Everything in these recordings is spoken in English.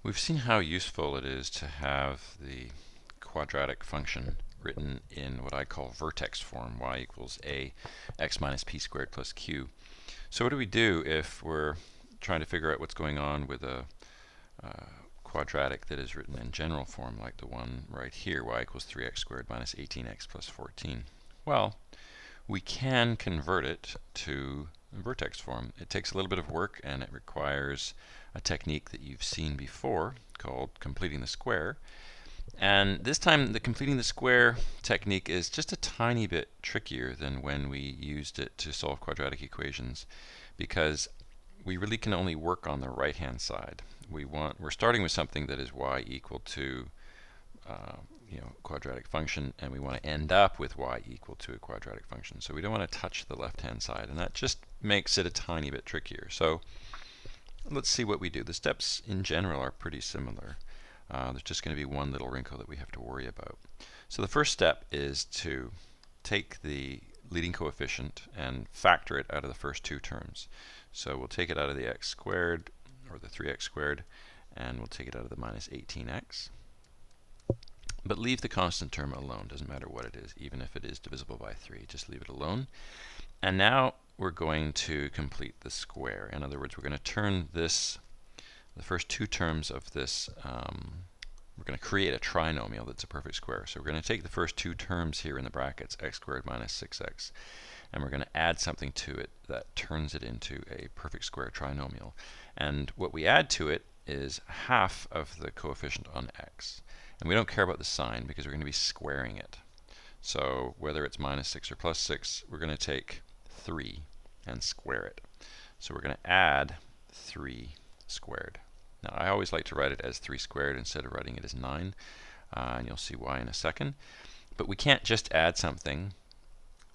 We've seen how useful it is to have the quadratic function written in what I call vertex form, y equals a x minus p squared plus q. So what do we do if we're trying to figure out what's going on with a quadratic that is written in general form, like the one right here, y equals 3x squared minus 18x plus 14? Well, we can convert it to vertex form. It takes a little bit of work, and it requires a technique that you've seen before called completing the square. And this time the completing the square technique is just a tiny bit trickier than when we used it to solve quadratic equations, because we really can only work on the right hand side. We're starting with something that is y equal to quadratic function, and we want to end up with y equal to a quadratic function. So we don't want to touch the left hand side, and that just makes it a tiny bit trickier. So let's see what we do. The steps in general are pretty similar. There's just going to be one little wrinkle that we have to worry about. So the first step is to take the leading coefficient and factor it out of the first two terms. So we'll take it out of the x squared, or the 3x squared, and we'll take it out of the minus 18x. But leave the constant term alone. Doesn't matter what it is, even if it is divisible by 3. Just leave it alone. And now we're going to complete the square. In other words, we're going to turn this, the first two terms of this, we're going to create a trinomial that's a perfect square. So we're going to take the first two terms here in the brackets, x squared minus 6x, and we're going to add something to it that turns it into a perfect square trinomial. And what we add to it is half of the coefficient on x. And we don't care about the sign because we're going to be squaring it. So whether it's minus 6 or plus 6, we're going to take 3 and square it. So we're going to add 3 squared. Now I always like to write it as 3 squared instead of writing it as 9, and you'll see why in a second. But we can't just add something,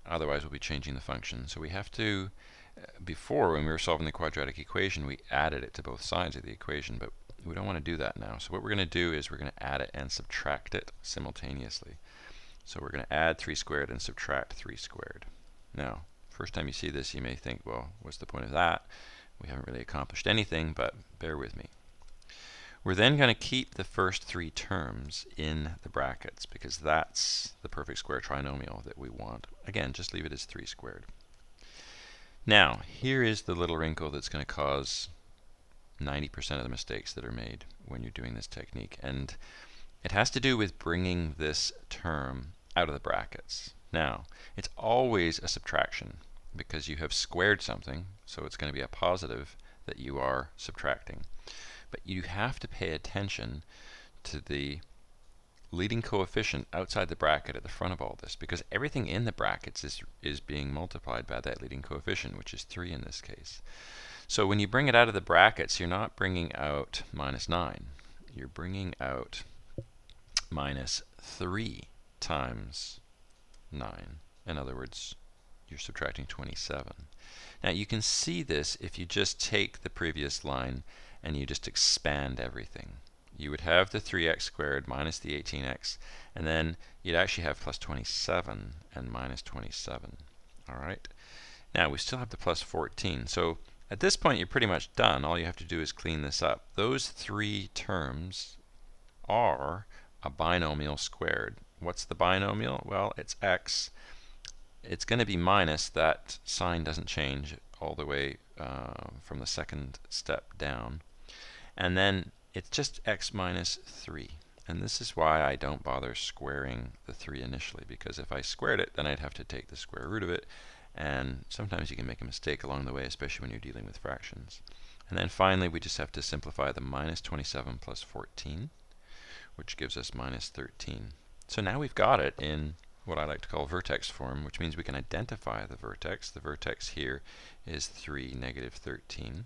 otherwise we'll be changing the function. So we have to, before when we were solving the quadratic equation, we added it to both sides of the equation, but we don't want to do that now. So what we're going to do is we're going to add it and subtract it simultaneously. So we're going to add 3 squared and subtract 3 squared. Now, first time you see this, you may think, well, what's the point of that? We haven't really accomplished anything, but bear with me. We're then going to keep the first 3 terms in the brackets, because that's the perfect square trinomial that we want. Again, just leave it as 3 squared. Now, here is the little wrinkle that's going to cause 90% of the mistakes that are made when you're doing this technique, and it has to do with bringing this term out of the brackets. Now, it's always a subtraction because you have squared something, so it's going to be a positive that you are subtracting. But you have to pay attention to the leading coefficient outside the bracket at the front of all this, because everything in the brackets is being multiplied by that leading coefficient, which is 3 in this case. So when you bring it out of the brackets, you're not bringing out minus 9. You're bringing out minus 3 times 9. In other words, you're subtracting 27. Now you can see this if you just take the previous line and you just expand everything. You would have the 3x squared minus the 18x, and then you'd actually have plus 27 and minus 27. All right. Now we still have the plus 14. So at this point, you're pretty much done. All you have to do is clean this up. Those 3 terms are a binomial squared. What's the binomial? Well, it's x. It's going to be minus. That sign doesn't change all the way from the second step down. And then it's just x minus 3. And this is why I don't bother squaring the 3 initially, because if I squared it, then I'd have to take the square root of it. And sometimes you can make a mistake along the way, especially when you're dealing with fractions. And then finally, we just have to simplify the minus 27 plus 14, which gives us minus 13. So now we've got it in what I like to call vertex form, which means we can identify the vertex. The vertex here is 3, negative 13.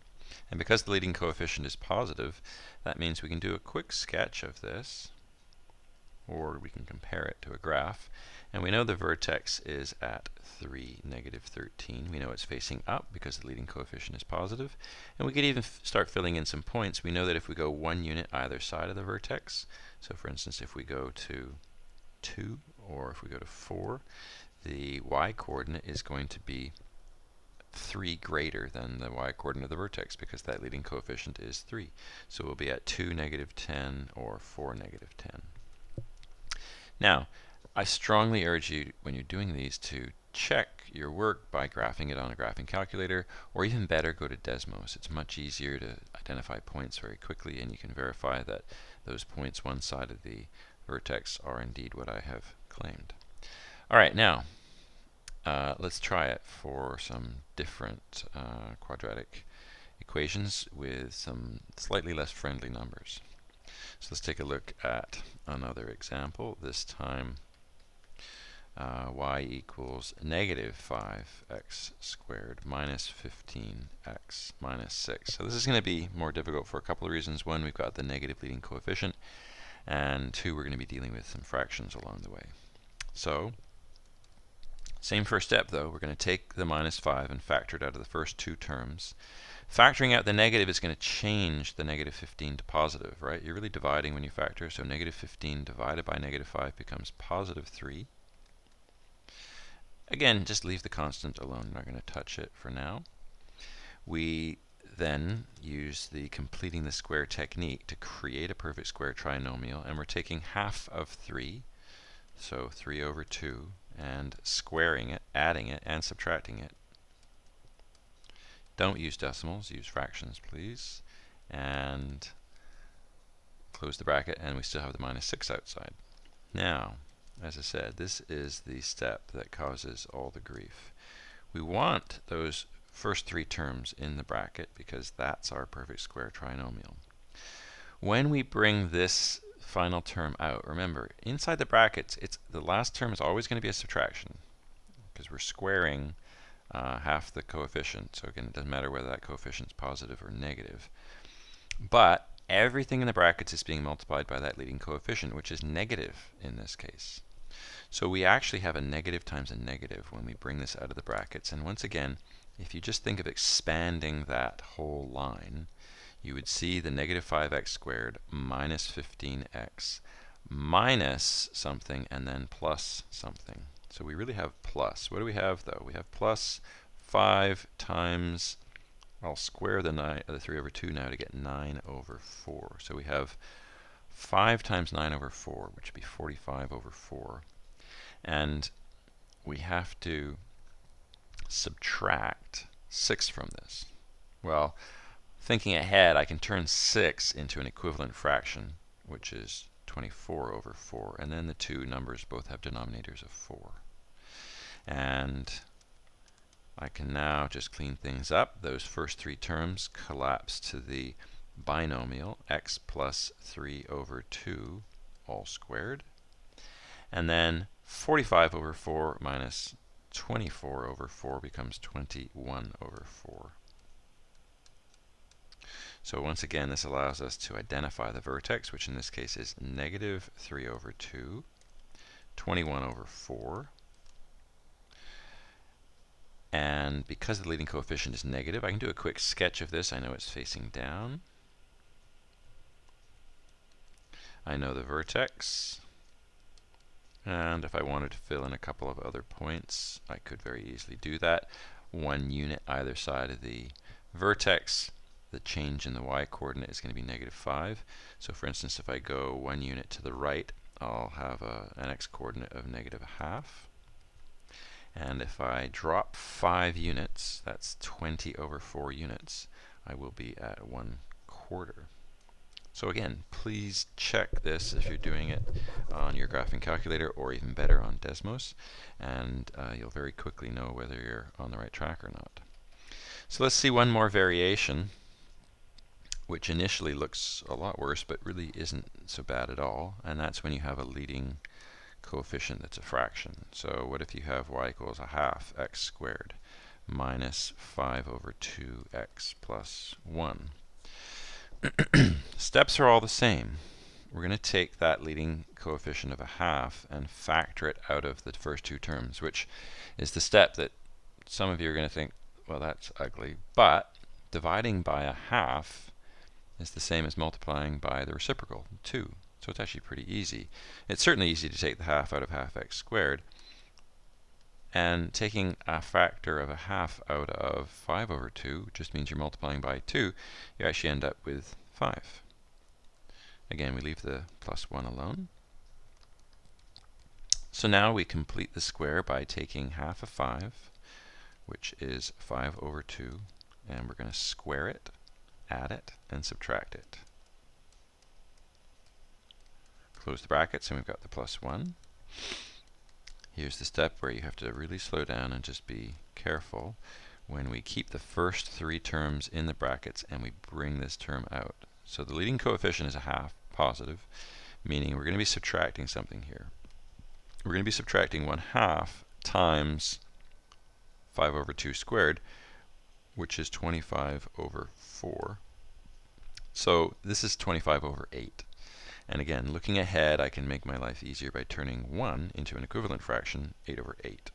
And because the leading coefficient is positive, that means we can do a quick sketch of this, or we can compare it to a graph. And we know the vertex is at 3, negative 13. We know it's facing up because the leading coefficient is positive. And we could even start filling in some points. We know that if we go 1 unit either side of the vertex, so for instance, if we go to 2 or if we go to 4, the y coordinate is going to be 3 greater than the y-coordinate of the vertex because that leading coefficient is 3. So we'll be at 2, -10, or 4, -10. Now, I strongly urge you, when you're doing these, to check your work by graphing it on a graphing calculator, or even better, go to Desmos. It's much easier to identify points very quickly, and you can verify that those points one side of the vertex are indeed what I have claimed. All right, now, let's try it for some different quadratic equations with some slightly less friendly numbers. So let's take a look at another example. This time y equals -5x squared minus 15x minus 6. So this is going to be more difficult for a couple of reasons. One, we've got the negative leading coefficient, and two, we're going to be dealing with some fractions along the way. So same first step though, we're going to take the -5 and factor it out of the first two terms. Factoring out the negative is going to change the -15 to positive, right? You're really dividing when you factor, so -15 divided by -5 becomes +3. Again, just leave the constant alone. We're not going to touch it for now. We then use the completing the square technique to create a perfect square trinomial, and we're taking half of 3, so 3 over 2, and squaring it, adding it, and subtracting it. Don't use decimals, use fractions, please. And close the bracket, and we still have the -6 outside. Now, as I said, this is the step that causes all the grief. We want those first three terms in the bracket because that's our perfect square trinomial. When we bring this final term out, remember, inside the brackets, the last term is always going to be a subtraction because we're squaring half the coefficient. So again, it doesn't matter whether that coefficient is positive or negative. But everything in the brackets is being multiplied by that leading coefficient, which is negative in this case. So we actually have a negative times a negative when we bring this out of the brackets. And once again, if you just think of expanding that whole line, you would see the -5x squared minus 15x minus something and then plus something. So we really have plus. What do we have though? We have plus 5 times, I'll square the 3 over 2 now to get 9 over 4. So we have 5 times 9 over 4, which would be 45 over 4. And we have to subtract 6 from this. Well, thinking ahead, I can turn 6 into an equivalent fraction, which is 24 over 4. And then the two numbers both have denominators of 4. And I can now just clean things up. Those first three terms collapse to the binomial x plus 3 over 2 all squared. And then 45 over 4 minus 24 over 4 becomes 21 over 4. So once again, this allows us to identify the vertex, which in this case is -3 over 2, 21 over 4. And because the leading coefficient is negative, I can do a quick sketch of this. I know it's facing down. I know the vertex. And if I wanted to fill in a couple of other points, I could very easily do that. 1 unit either side of the vertex. The change in the y-coordinate is going to be -5. So for instance, if I go 1 unit to the right, I'll have an x-coordinate of -0.5. And if I drop 5 units, that's 20 over 4 units, I will be at 1/4. So again, please check this if you're doing it on your graphing calculator, or even better on Desmos, and you'll very quickly know whether you're on the right track or not. So let's see one more variation, which initially looks a lot worse, but really isn't so bad at all, and that's when you have a leading coefficient that's a fraction. So what if you have y equals 1/2 x squared minus 5 over 2x plus 1? Steps are all the same. We're going to take that leading coefficient of 1/2 and factor it out of the first two terms, which is the step that some of you are going to think, well, that's ugly. But dividing by 1/2 is the same as multiplying by the reciprocal, 2. So it's actually pretty easy. It's certainly easy to take the half out of 1/2 x squared. And taking a factor of a half out of 5 over 2 just means you're multiplying by 2. You actually end up with 5. Again, we leave the plus 1 alone. So now we complete the square by taking half of 5, which is 5 over 2, and we're going to square it, add it, and subtract it. Close the brackets, and we've got the plus 1. Here's the step where you have to really slow down and just be careful when we keep the first 3 terms in the brackets and we bring this term out. So the leading coefficient is a half, positive, meaning we're going to be subtracting something here. We're going to be subtracting 1/2 times 5 over 2 squared, which is 25 over 4. So this is 25 over 8. And again, looking ahead, I can make my life easier by turning 1 into an equivalent fraction, 8 over 8.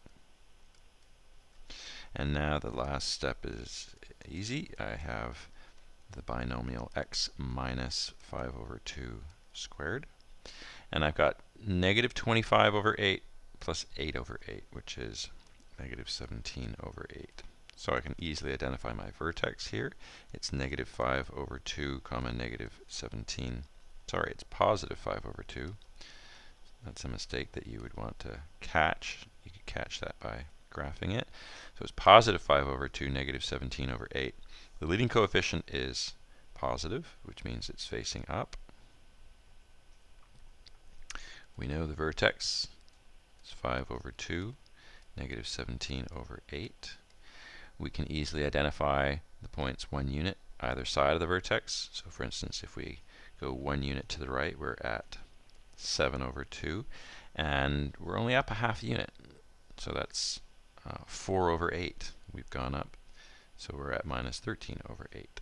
And now the last step is easy. I have the binomial x minus 5 over 2 squared. And I've got negative 25 over 8 plus 8 over 8, which is negative 17 over 8. So I can easily identify my vertex here. It's negative 5 over 2 comma negative 17. Sorry, it's positive 5 over 2. That's a mistake that you would want to catch. You could catch that by graphing it. So it's positive 5 over 2, negative 17 over 8. The leading coefficient is positive, which means it's facing up. We know the vertex is 5 over 2, negative 17 over 8. We can easily identify the points 1 unit either side of the vertex. So for instance, if we go 1 unit to the right, we're at 7 over 2, and we're only up a half unit. So that's 4 over 8. We've gone up, so we're at minus 13 over 8.